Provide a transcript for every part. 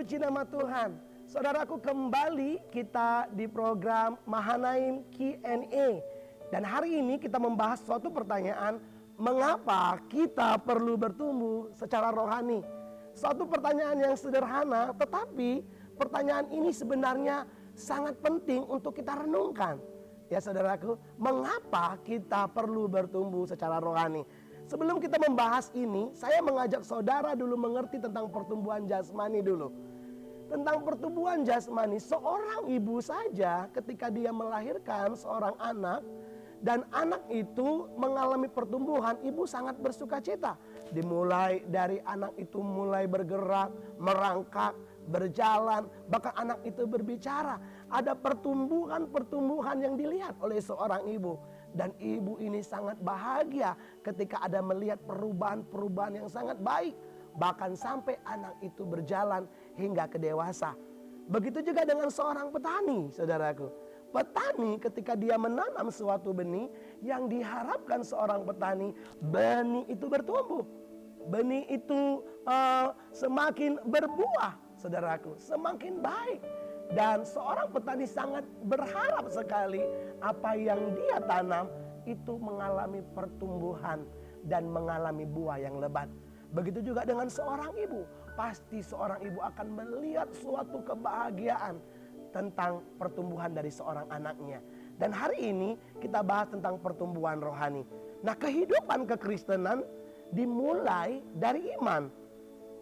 Puji nama Tuhan. Saudaraku, kembali kita di program Mahanaim Q&A. Dan hari ini kita membahas suatu pertanyaan, mengapa kita perlu bertumbuh secara rohani? Suatu pertanyaan yang sederhana, tetapi pertanyaan ini sebenarnya sangat penting untuk kita renungkan. Ya saudaraku, mengapa kita perlu bertumbuh secara rohani? Sebelum kita membahas ini, saya mengajak saudara dulu mengerti tentang pertumbuhan jasmani dulu. Tentang pertumbuhan jasmani, seorang ibu saja ketika dia melahirkan seorang anak, dan anak itu mengalami pertumbuhan, ibu sangat bersuka cita. Dimulai dari anak itu mulai bergerak, merangkak, berjalan, bahkan anak itu berbicara. Ada pertumbuhan yang dilihat oleh seorang ibu. Dan ibu ini sangat bahagia ketika ada melihat perubahan-perubahan yang sangat baik. Bahkan sampai anak itu berjalan hingga ke dewasa. Begitu juga dengan seorang petani, saudaraku. Petani ketika dia menanam suatu benih, yang diharapkan seorang petani, benih itu bertumbuh. Benih itu semakin berbuah, saudaraku, semakin baik. Dan seorang petani sangat berharap sekali apa yang dia tanam itu mengalami pertumbuhan dan mengalami buah yang lebat. Begitu juga dengan seorang ibu. Pasti seorang ibu akan melihat suatu kebahagiaan tentang pertumbuhan dari seorang anaknya. Dan hari ini kita bahas tentang pertumbuhan rohani. Nah, kehidupan kekristenan dimulai dari iman.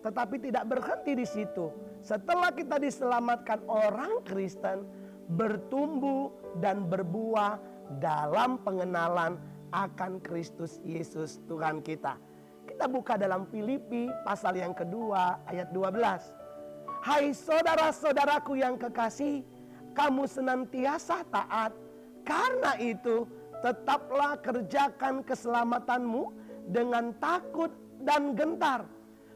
Tetapi tidak berhenti di situ. Setelah kita diselamatkan, orang Kristen bertumbuh dan berbuah dalam pengenalan akan Kristus Yesus Tuhan kita. Kita buka dalam Filipi pasal yang kedua ayat 12. Hai saudara-saudaraku yang kekasih, kamu senantiasa taat. Karena itu tetaplah kerjakan keselamatanmu dengan takut dan gentar.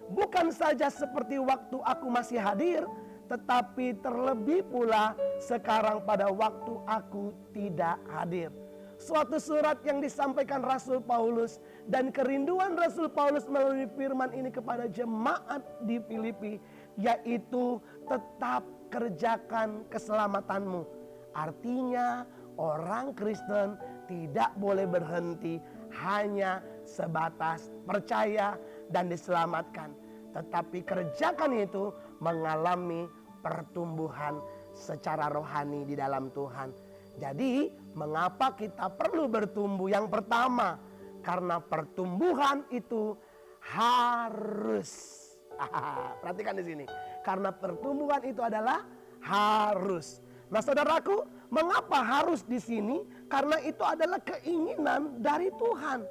Bukan saja seperti waktu aku masih hadir, tetapi terlebih pula sekarang pada waktu aku tidak hadir. Suatu surat yang disampaikan Rasul Paulus, dan kerinduan Rasul Paulus melalui firman ini kepada jemaat di Filipi, yaitu tetap kerjakan keselamatanmu. Artinya orang Kristen tidak boleh berhenti hanya sebatas percaya dan diselamatkan, tetapi kerjakan itu mengalami pertumbuhan secara rohani di dalam Tuhan. Jadi mengapa kita perlu bertumbuh? Yang pertama, karena pertumbuhan itu harus. Perhatikan di sini. Karena pertumbuhan itu adalah harus. Nah, saudaraku, mengapa harus di sini? Karena itu adalah keinginan dari Tuhan.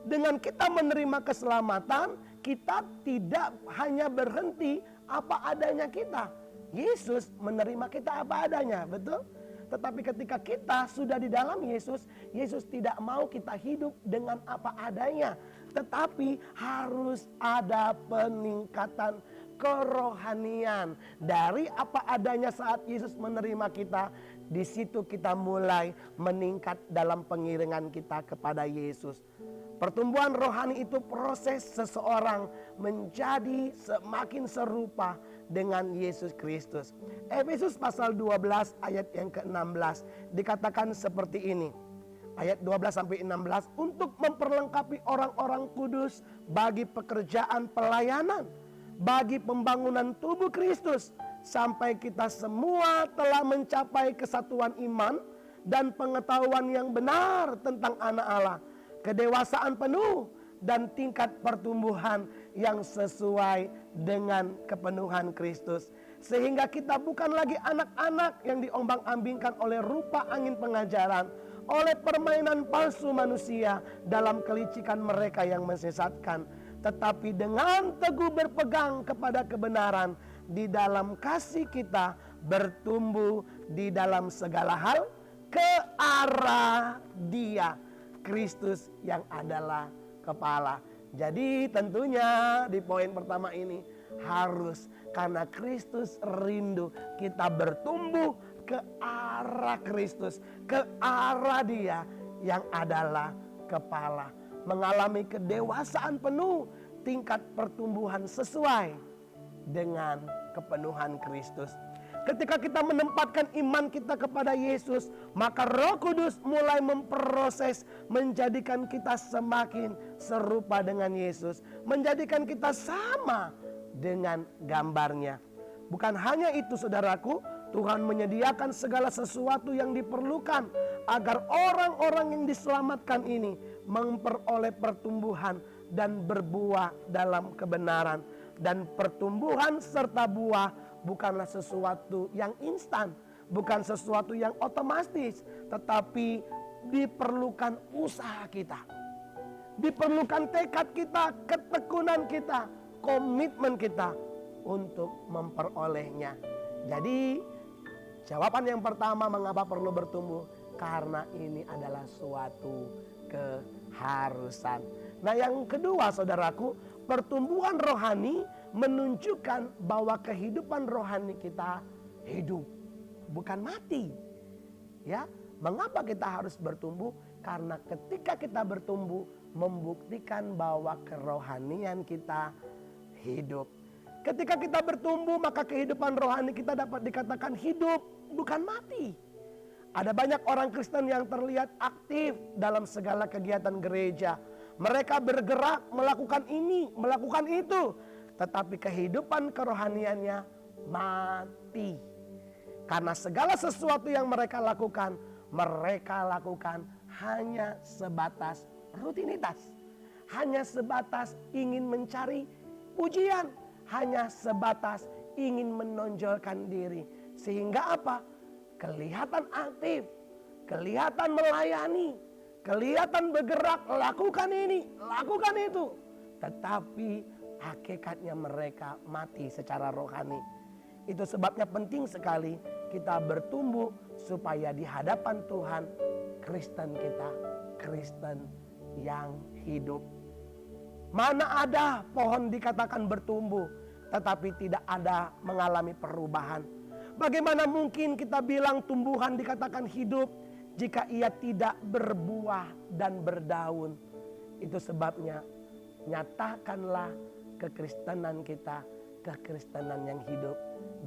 Dengan kita menerima keselamatan, kita tidak hanya berhenti apa adanya kita. Yesus menerima kita apa adanya, betul? Tetapi ketika kita sudah di dalam Yesus, Yesus tidak mau kita hidup dengan apa adanya. Tetapi harus ada peningkatan kerohanian. Dari apa adanya saat Yesus menerima kita, di situ kita mulai meningkat dalam pengiringan kita kepada Yesus. Pertumbuhan rohani itu proses seseorang menjadi semakin serupa dengan Yesus Kristus. Efesus pasal 12 ayat yang ke-16 dikatakan seperti ini. Ayat 12 sampai 16, untuk memperlengkapi orang-orang kudus bagi pekerjaan pelayanan, bagi pembangunan tubuh Kristus, sampai kita semua telah mencapai kesatuan iman dan pengetahuan yang benar tentang anak Allah, kedewasaan penuh dan tingkat pertumbuhan yang sesuai dengan kepenuhan Kristus. Sehingga kita bukan lagi anak-anak yang diombang-ambingkan oleh rupa angin pengajaran, oleh permainan palsu manusia dalam kelicikan mereka yang mensesatkan. Tetapi dengan teguh berpegang kepada kebenaran, di dalam kasih kita bertumbuh di dalam segala hal ke arah Dia, Kristus yang adalah kepala. Jadi tentunya di poin pertama ini harus, karena Kristus rindu kita bertumbuh ke arah Kristus, ke arah Dia yang adalah kepala. Mengalami kedewasaan penuh, tingkat pertumbuhan sesuai dengan kepenuhan Kristus. Ketika kita menempatkan iman kita kepada Yesus, maka Roh Kudus mulai memproses, menjadikan kita semakin serupa dengan Yesus, menjadikan kita sama dengan gambarnya. Bukan hanya itu saudaraku, Tuhan menyediakan segala sesuatu yang diperlukan agar orang-orang yang diselamatkan ini memperoleh pertumbuhan dan berbuah dalam kebenaran. Dan pertumbuhan serta buah bukanlah sesuatu yang instan, bukan sesuatu yang otomatis, tetapi diperlukan usaha kita. Diperlukan tekad kita, ketekunan kita, komitmen kita untuk memperolehnya. Jadi jawaban yang pertama mengapa perlu bertumbuh, karena ini adalah suatu keharusan. Nah yang kedua saudaraku, pertumbuhan rohani menunjukkan bahwa kehidupan rohani kita hidup, bukan mati. Ya, mengapa kita harus bertumbuh? Karena ketika kita bertumbuh membuktikan bahwa kerohanian kita hidup. Ketika kita bertumbuh maka kehidupan rohani kita dapat dikatakan hidup, bukan mati. Ada banyak orang Kristen yang terlihat aktif dalam segala kegiatan gereja. Mereka bergerak melakukan ini, melakukan itu. Tetapi kehidupan kerohaniannya mati. Karena segala sesuatu yang mereka lakukan hanya sebatas rutinitas. Hanya sebatas ingin mencari pujian. Hanya sebatas ingin menonjolkan diri. Sehingga apa? Kelihatan aktif, kelihatan melayani, kelihatan bergerak, lakukan ini, lakukan itu. Tetapi hakikatnya mereka mati secara rohani. Itu sebabnya penting sekali kita bertumbuh supaya di hadapan Tuhan Kristen kita, Kristen yang hidup. Mana ada pohon dikatakan bertumbuh tetapi tidak ada mengalami perubahan. Bagaimana mungkin kita bilang tumbuhan dikatakan hidup jika ia tidak berbuah dan berdaun? Itu sebabnya nyatakanlah kekristenan kita, kekristenan yang hidup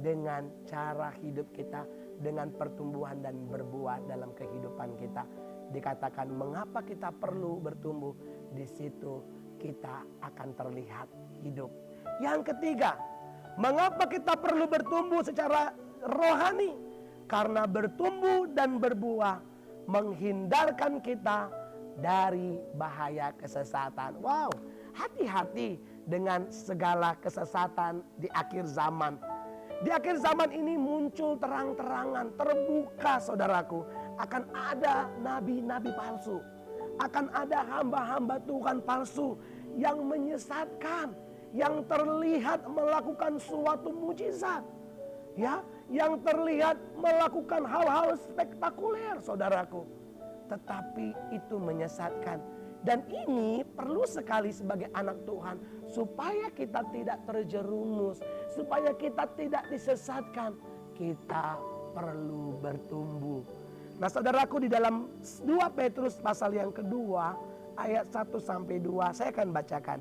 dengan cara hidup kita, dengan pertumbuhan dan berbuah dalam kehidupan kita. Dikatakan mengapa kita perlu bertumbuh, di situ kita akan terlihat hidup. Yang ketiga, mengapa kita perlu bertumbuh secara rohani? Karena bertumbuh dan berbuah menghindarkan kita dari bahaya kesesatan. Wow, hati-hati dengan segala kesesatan di akhir zaman. Di akhir zaman ini muncul terang-terangan, terbuka saudaraku, akan ada nabi-nabi palsu. Akan ada hamba-hamba Tuhan palsu yang menyesatkan, yang terlihat melakukan suatu mujizat. Ya, yang terlihat melakukan hal-hal spektakuler saudaraku. Tetapi itu menyesatkan. Dan ini perlu sekali sebagai anak Tuhan supaya kita tidak terjerumus, supaya kita tidak disesatkan. Kita perlu bertumbuh. Nah saudaraku, di dalam 2 Petrus pasal yang kedua ayat 1-2 saya akan bacakan.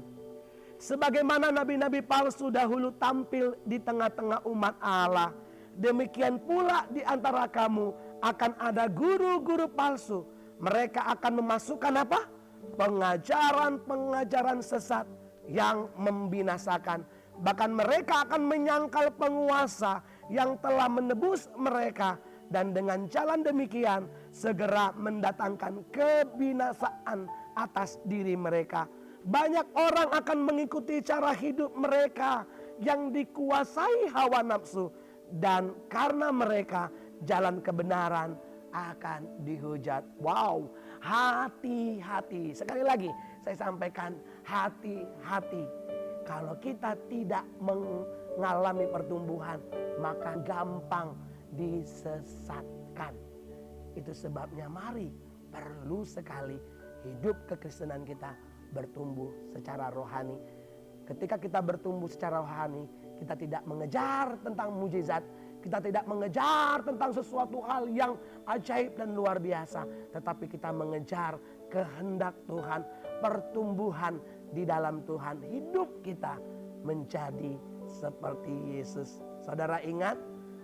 Sebagaimana nabi-nabi palsu dahulu tampil di tengah-tengah umat Allah, demikian pula di antara kamu akan ada guru-guru palsu. Mereka akan memasukkan apa? Pengajaran-pengajaran sesat yang membinasakan. Bahkan mereka akan menyangkal penguasa yang telah menebus mereka, dan dengan jalan demikian segera mendatangkan kebinasaan atas diri mereka. Banyak orang akan mengikuti cara hidup mereka yang dikuasai hawa nafsu, dan karena mereka jalan kebenaran akan dihujat. Wow, hati-hati. Sekali lagi saya sampaikan, hati-hati. Kalau kita tidak mengalami pertumbuhan, maka gampang disesatkan. Itu sebabnya mari perlu sekali hidup kekristenan kita bertumbuh secara rohani. Ketika kita bertumbuh secara rohani, kita tidak mengejar tentang mujizat, kita tidak mengejar tentang sesuatu hal yang ajaib dan luar biasa, tetapi kita mengejar kehendak Tuhan, pertumbuhan di dalam Tuhan. Hidup kita menjadi seperti Yesus. Saudara ingat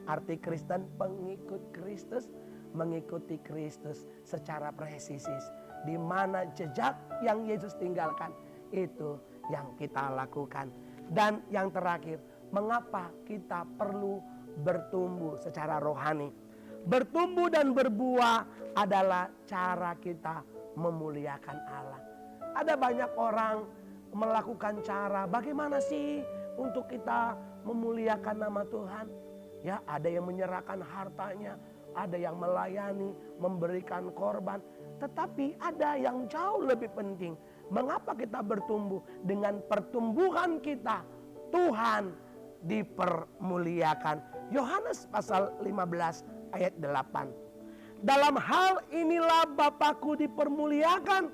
arti Kristen? Pengikut Kristus, mengikuti Kristus secara presisis. Di mana jejak yang Yesus tinggalkan, itu yang kita lakukan. Dan yang terakhir, mengapa kita perlu bertumbuh secara rohani? Bertumbuh dan berbuah adalah cara kita memuliakan Allah. Ada banyak orang melakukan cara, bagaimana sih untuk kita memuliakan nama Tuhan? Ya, ada yang menyerahkan hartanya, ada yang melayani, memberikan korban. Tetapi ada yang jauh lebih penting. Mengapa kita bertumbuh? Dengan pertumbuhan kita, Tuhan dipermuliakan. Yohanes pasal 15 ayat 8. Dalam hal inilah Bapakku dipermuliakan,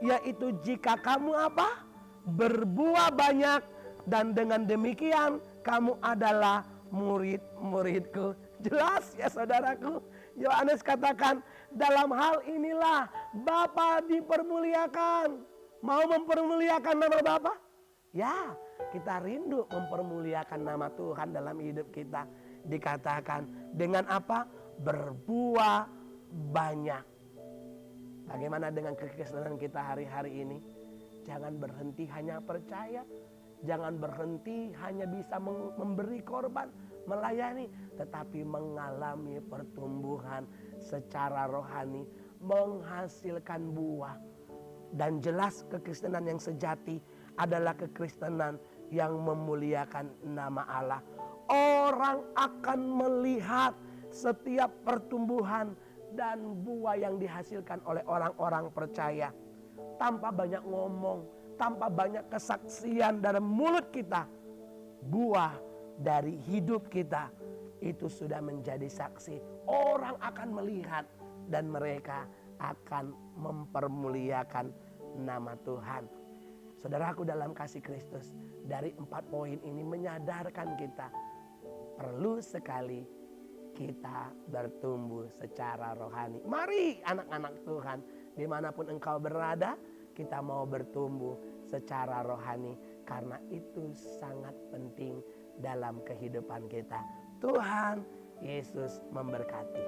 yaitu jika kamu apa? Berbuah banyak, dan dengan demikian kamu adalah murid-muridku. Jelas ya saudaraku. Yohanes katakan, dalam hal inilah Bapa dipermuliakan. Mau mempermuliakan nama Bapa? Ya, kita rindu mempermuliakan nama Tuhan dalam hidup kita. Dikatakan dengan apa? Berbuah banyak. Bagaimana dengan kekristenan kita hari-hari ini? Jangan berhenti hanya percaya. Jangan berhenti hanya bisa memberi korban, melayani. Tetapi mengalami pertumbuhan secara rohani, menghasilkan buah. Dan jelas kekristenan yang sejati adalah kekristenan yang memuliakan nama Allah. Orang akan melihat setiap pertumbuhan dan buah yang dihasilkan oleh orang-orang percaya. Tanpa banyak ngomong, tanpa banyak kesaksian dalam mulut kita, buah dari hidup kita itu sudah menjadi saksi. Orang akan melihat dan mereka akan mempermuliakan nama Tuhan. Saudaraku dalam kasih Kristus, dari 4 poin ini menyadarkan kita perlu sekali kita bertumbuh secara rohani. Mari anak-anak Tuhan, dimanapun engkau berada, kita mau bertumbuh secara rohani. Karena itu sangat penting dalam kehidupan kita. Tuhan Yesus memberkati.